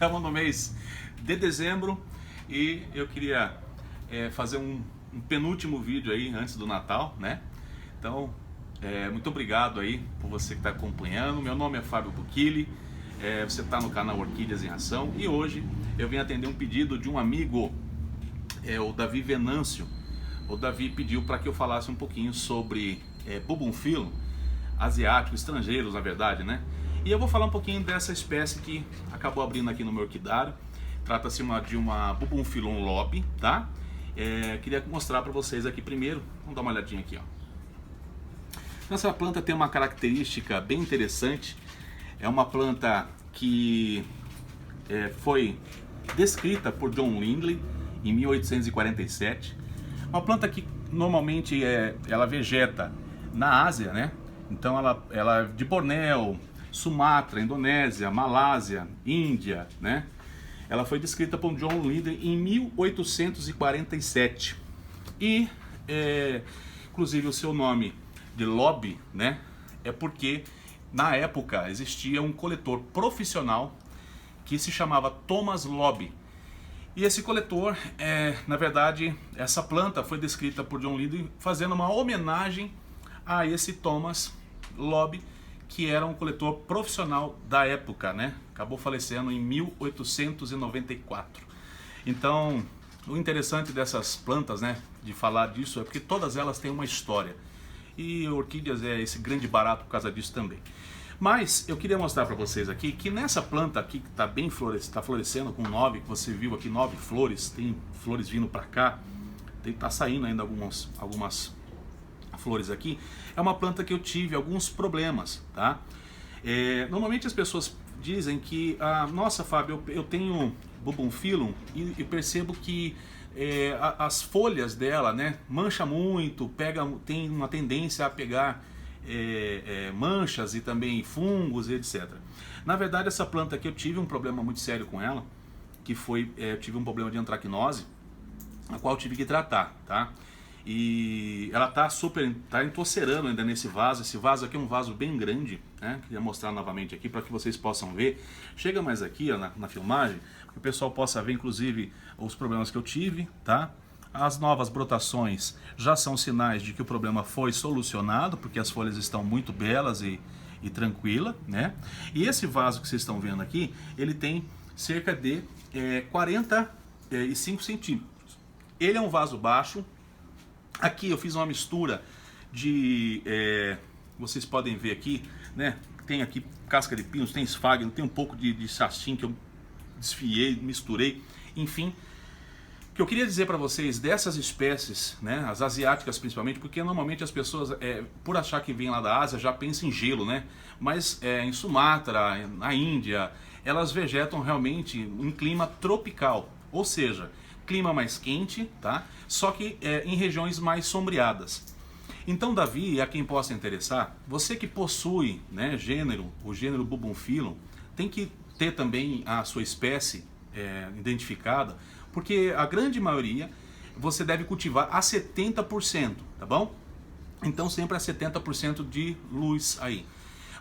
Estamos no mês de dezembro e eu queria fazer um penúltimo vídeo aí antes do Natal, né? Então, muito obrigado aí por você que está acompanhando. Meu nome é Fábio Buchili, você está no canal Orquídeas em Ação e hoje eu vim atender um pedido de um amigo, o Davi Venâncio. O Davi pediu para que eu falasse um pouquinho sobre Bubumphyllum asiático, estrangeiros na verdade, né? E eu vou falar um pouquinho dessa espécie que acabou abrindo aqui no meu orquidário. Trata-se de uma Bubumphyllum lobby, tá? Queria mostrar para vocês aqui primeiro. Vamos dar uma olhadinha aqui, ó. Essa planta tem uma característica bem interessante. É uma planta que foi descrita por John Lindley em 1847. Uma planta que normalmente ela vegeta na Ásia, né? Então ela é de Bornéu, Sumatra, Indonésia, Malásia, Índia, né? Ela foi descrita por John Lindley em 1847. E, inclusive, o seu nome de lobby, né? É porque, na época, existia um coletor profissional que se chamava Thomas Lobby. E esse coletor, na verdade, essa planta foi descrita por John Lindley fazendo uma homenagem a esse Thomas Lobby, que era um coletor profissional da época, né? Acabou falecendo em 1894. Então, o interessante dessas plantas, né, de falar disso, é porque todas elas têm uma história. E orquídeas é esse grande barato por causa disso também. Mas eu queria mostrar para vocês aqui que nessa planta aqui que está bem florescendo com 9, que você viu aqui 9 flores, tem flores vindo para cá, tá saindo ainda algumas flores aqui. É uma planta que eu tive alguns problemas, tá? Normalmente as pessoas dizem que, nossa, Fábio, eu tenho Bubumphyllum e percebo que as folhas dela, né, mancha muito, tem uma tendência a pegar manchas e também fungos e etc. Na verdade, essa planta aqui eu tive um problema muito sério com ela, que foi, eu tive um problema de antracnose, a qual eu tive que tratar, tá? E ela tá entocerando ainda nesse vaso. Esse vaso aqui é um vaso bem grande, né? Queria mostrar novamente aqui para que vocês possam ver. Chega mais aqui, ó, na filmagem, para que o pessoal possa ver inclusive os problemas que eu tive, tá? As novas brotações já são sinais de que o problema foi solucionado, porque as folhas estão muito belas e tranquila, né? E esse vaso que vocês estão vendo aqui, ele tem cerca de 45 centímetros. Ele é um vaso baixo. Aqui eu fiz uma mistura de, vocês podem ver aqui, né? Tem aqui casca de pinos, tem esfagno, tem um pouco de sachim que eu desfiei, misturei, enfim. O que eu queria dizer para vocês dessas espécies, né, as asiáticas principalmente, porque normalmente as pessoas, por achar que vem lá da Ásia, já pensam em gelo, né? Mas em Sumatra, na Índia, elas vegetam realmente em clima tropical, ou seja, clima mais quente, tá? Só que em regiões mais sombreadas. Então, Davi, a quem possa interessar, você que possui, né, o gênero Bubumphyllum, tem que ter também a sua espécie identificada, porque a grande maioria você deve cultivar a 70%, tá bom? Então sempre a 70% de luz aí.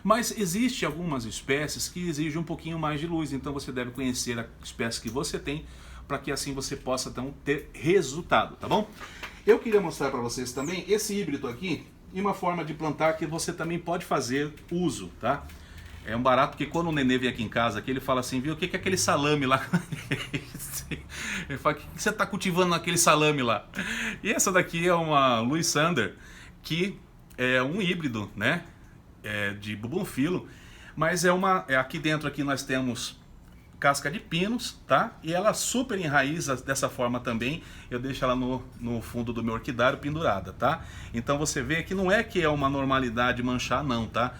Mas existe algumas espécies que exigem um pouquinho mais de luz, então você deve conhecer a espécie que você tem, para que assim você possa então ter resultado, tá bom? Eu queria mostrar para vocês também esse híbrido aqui e uma forma de plantar que você também pode fazer uso, tá? É um barato porque quando o nenê vem aqui em casa, aqui, ele fala assim, viu, o que é aquele salame lá? Ele fala, o que você está cultivando naquele salame lá? E essa daqui é uma Louis Sander, que é um híbrido, né, de Bubumphyllum, mas aqui dentro aqui nós temos casca de pinos, tá? E ela super enraiza dessa forma também. Eu deixo ela no fundo do meu orquidário pendurada, tá? Então você vê que não é que é uma normalidade manchar, não, tá?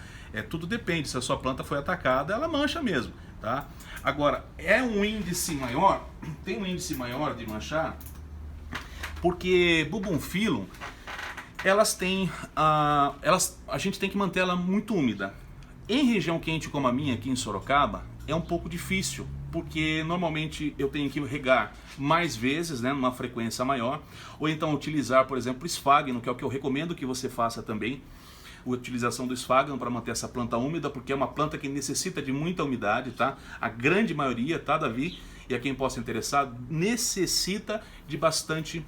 Tudo depende, se a sua planta foi atacada, ela mancha mesmo, tá? Agora, tem um índice maior de manchar, porque Bubumphyllum, elas têm, a gente tem que manter ela muito úmida. Em região quente como a minha aqui em Sorocaba, é um pouco difícil, porque normalmente eu tenho que regar mais vezes, né, numa frequência maior, ou então utilizar, por exemplo, esfagno, que é o que eu recomendo que você faça também. a utilização do esfagano para manter essa planta úmida, porque é uma planta que necessita de muita umidade, tá? A grande maioria, tá, Davi? E a quem possa interessar, necessita de bastante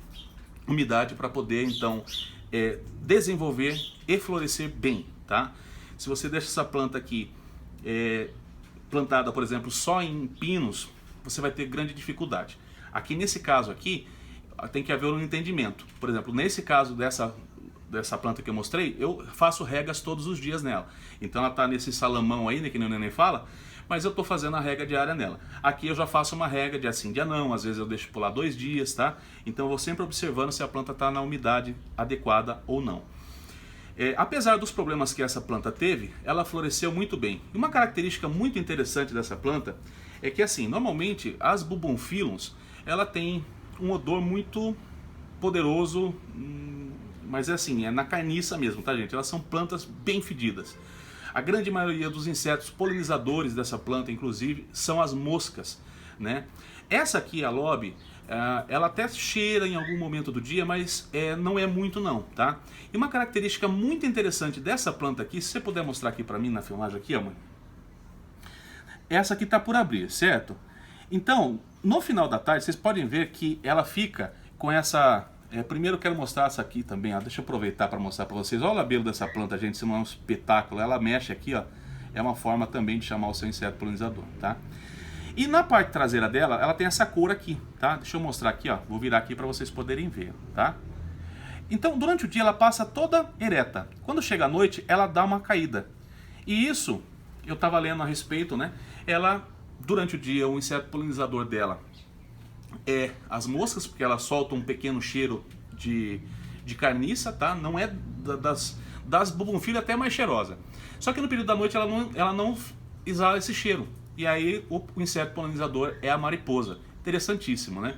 umidade para poder, então, desenvolver e florescer bem, tá? Se você deixa essa planta aqui plantada, por exemplo, só em pinos, você vai ter grande dificuldade. Aqui nesse caso aqui, tem que haver um entendimento. Por exemplo, nesse caso dessa planta que eu mostrei, eu faço regas todos os dias nela. Então ela está nesse salamão aí, né, que nem o neném fala, mas eu estou fazendo a rega diária nela. Aqui eu já faço uma rega dia sim, dia não, às vezes eu deixo pular 2 dias, tá? Então eu vou sempre observando se a planta está na umidade adequada ou não. Apesar dos problemas que essa planta teve, ela floresceu muito bem. E uma característica muito interessante dessa planta é que, assim, normalmente as Bubomphyllums, ela tem um odor muito poderoso, mas é na carniça mesmo, tá, gente? Elas são plantas bem fedidas. A grande maioria dos insetos polinizadores dessa planta, inclusive, são as moscas, né? Essa aqui, a Lobe, ela até cheira em algum momento do dia, mas não é muito não, tá? E uma característica muito interessante dessa planta aqui, se você puder mostrar aqui pra mim na filmagem aqui, ó, mãe. Essa aqui tá por abrir, certo? Então, no final da tarde, vocês podem ver que ela fica com essa... primeiro eu quero mostrar essa aqui também, ó. Deixa eu aproveitar para mostrar para vocês. Olha o labelo dessa planta, gente, se não é um espetáculo. Ela mexe aqui, ó. É uma forma também de chamar o seu inseto polinizador, tá? E na parte traseira dela, ela tem essa cor aqui, tá? Deixa eu mostrar aqui, ó. Vou virar aqui para vocês poderem ver, tá? Então, durante o dia ela passa toda ereta. Quando chega à noite, ela dá uma caída. E isso, eu tava lendo a respeito, né? Ela, durante o dia, o inseto polinizador dela as moscas, porque ela solta um pequeno cheiro de carniça, tá? Não é das Bubomphylla até mais cheirosa. Só que no período da noite ela não exala esse cheiro. E aí o inseto polinizador é a mariposa. Interessantíssimo, né?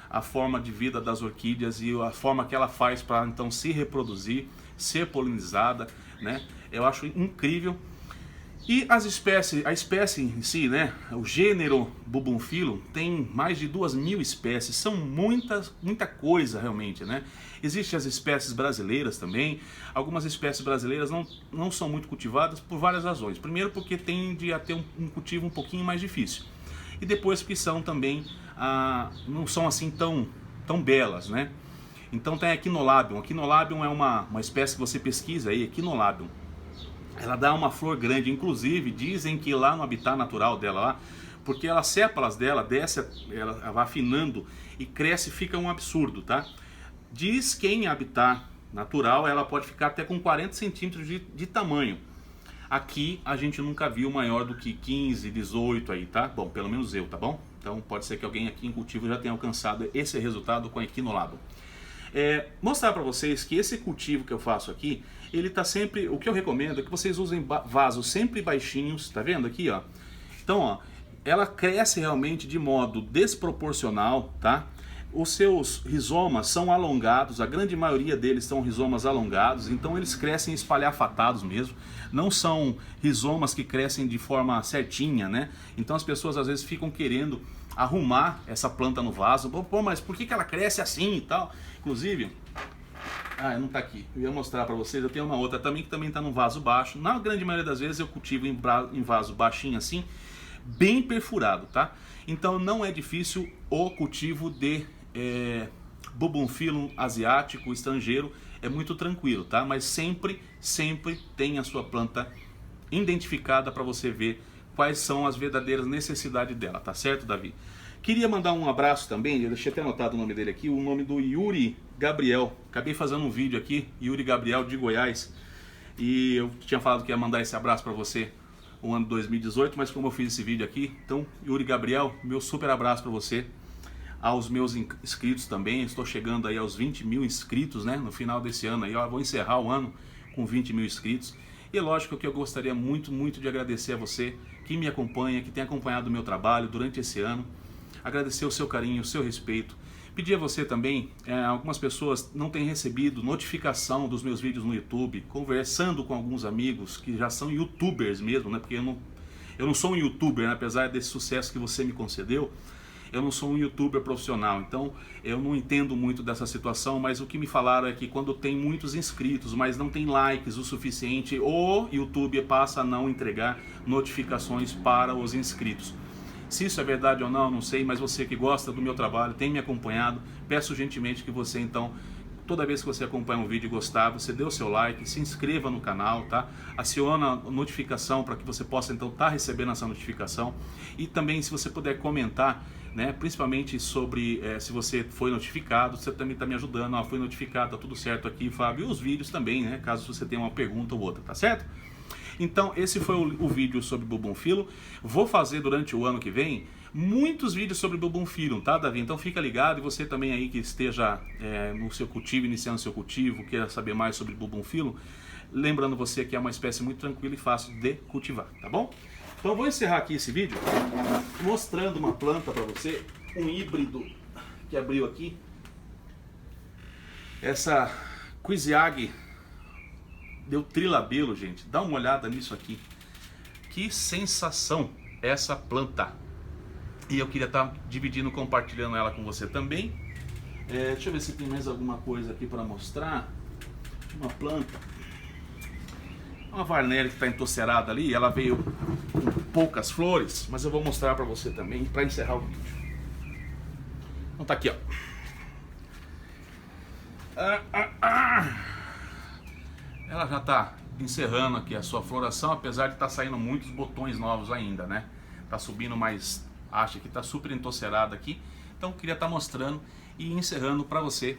A forma de vida das orquídeas e a forma que ela faz para então se reproduzir, ser polinizada, né? Eu acho incrível. E a espécie em si, né, o gênero Bubomphyllum tem mais de 2.000 espécies, são muita coisa realmente, né? Existem as espécies brasileiras também, algumas espécies brasileiras não são muito cultivadas por várias razões. Primeiro porque tende a ter um cultivo um pouquinho mais difícil, e depois porque são também, não são assim tão belas, né? Então tem a Echinolabium. Echinolabium é uma espécie que você pesquisa aí, Echinolabium. Ela dá uma flor grande, inclusive dizem que lá no habitat natural dela, lá, porque as sépalas dela desce, ela vai afinando e cresce, fica um absurdo, tá? Diz que em habitat natural ela pode ficar até com 40 centímetros de tamanho. Aqui a gente nunca viu maior do que 15, 18 aí, tá? Bom, pelo menos eu, tá bom? Então pode ser que alguém aqui em cultivo já tenha alcançado esse resultado com a Echinolabium. Mostrar para vocês que esse cultivo que eu faço aqui, ele tá sempre, o que eu recomendo é que vocês usem vasos sempre baixinhos, tá vendo aqui, ó? Então, ó, ela cresce realmente de modo desproporcional, tá? Os seus rizomas são alongados, a grande maioria deles são rizomas alongados, então eles crescem espalhafatados mesmo, não são rizomas que crescem de forma certinha, né? Então as pessoas às vezes ficam querendo arrumar essa planta no vaso. Pô, mas por que ela cresce assim e tal? Inclusive, não tá aqui, eu ia mostrar para vocês, eu tenho uma outra também que também tá num vaso baixo. Na grande maioria das vezes eu cultivo em vaso baixinho assim, bem perfurado, tá? Então não é difícil o cultivo de Bubomphyllum asiático, estrangeiro, é muito tranquilo, tá? Mas sempre tem a sua planta identificada para você ver quais são as verdadeiras necessidades dela, tá certo, Davi? Queria mandar um abraço também, eu deixei até anotado o nome dele aqui, o nome do Yuri Gabriel. Acabei fazendo um vídeo aqui, Yuri Gabriel de Goiás, e eu tinha falado que ia mandar esse abraço para você o ano 2018, mas como eu fiz esse vídeo aqui, então Yuri Gabriel, meu super abraço para você. Aos meus inscritos também, estou chegando aí aos 20 mil inscritos, né, no final desse ano aí, ó, vou encerrar o ano com 20 mil inscritos. E lógico que eu gostaria muito de agradecer a você que me acompanha, que tem acompanhado o meu trabalho durante esse ano, agradecer o seu carinho, o seu respeito. Pedir a você também, algumas pessoas não têm recebido notificação dos meus vídeos no YouTube, conversando com alguns amigos que já são youtubers mesmo, né, porque eu não sou um youtuber, né, apesar desse sucesso que você me concedeu. eu não sou um youtuber profissional, então eu não entendo muito dessa situação, mas o que me falaram é que quando tem muitos inscritos, mas não tem likes o suficiente, o YouTube passa a não entregar notificações para os inscritos. Se isso é verdade ou não sei, mas você que gosta do meu trabalho, tem me acompanhado, peço gentilmente que você então, toda vez que você acompanha um vídeo e gostar, você dê o seu like, se inscreva no canal, tá? Aciona a notificação para que você possa então estar recebendo essa notificação. E também se você puder comentar, né, principalmente sobre se você foi notificado, você também está me ajudando, ó, foi notificado, tá tudo certo aqui, Fábio, e os vídeos também, né, caso você tenha uma pergunta ou outra, tá certo? Então esse foi o vídeo sobre Bumbum Philo. Vou fazer durante o ano que vem muitos vídeos sobre Bumbum Philo, tá, Davi? Então fica ligado, e você também aí que esteja no seu cultivo, iniciando o seu cultivo, queira saber mais sobre Bumbum Philo, lembrando você que é uma espécie muito tranquila e fácil de cultivar, tá bom? Então eu vou encerrar aqui esse vídeo mostrando uma planta para você, um híbrido que abriu aqui, essa Quiziag deu trilabelo, gente. Dá uma olhada nisso aqui. Que sensação essa planta. E eu queria estar dividindo, compartilhando ela com você também. Deixa eu ver se tem mais alguma coisa aqui para mostrar. Uma planta. Uma Varnéria que está entocerada ali. Ela veio com poucas flores, mas eu vou mostrar para você também para encerrar o vídeo. Então tá aqui, ó. Ela já está encerrando aqui a sua floração, apesar de estar saindo muitos botões novos ainda, né? Tá subindo, mas acha que está super entocerada aqui. Então queria estar mostrando e encerrando para você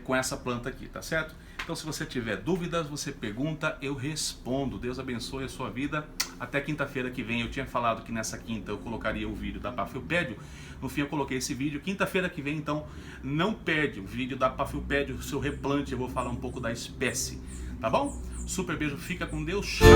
com essa planta aqui, tá certo? Então se você tiver dúvidas, você pergunta, eu respondo. Deus abençoe a sua vida. Até quinta-feira que vem. Eu tinha falado que nessa quinta eu colocaria o vídeo da Pafilpédio. No fim eu coloquei esse vídeo. Quinta-feira que vem, então, não perde o vídeo da Pafilpédio, o seu replante. Eu vou falar um pouco da espécie, tá bom? Super beijo, fica com Deus. Tchau.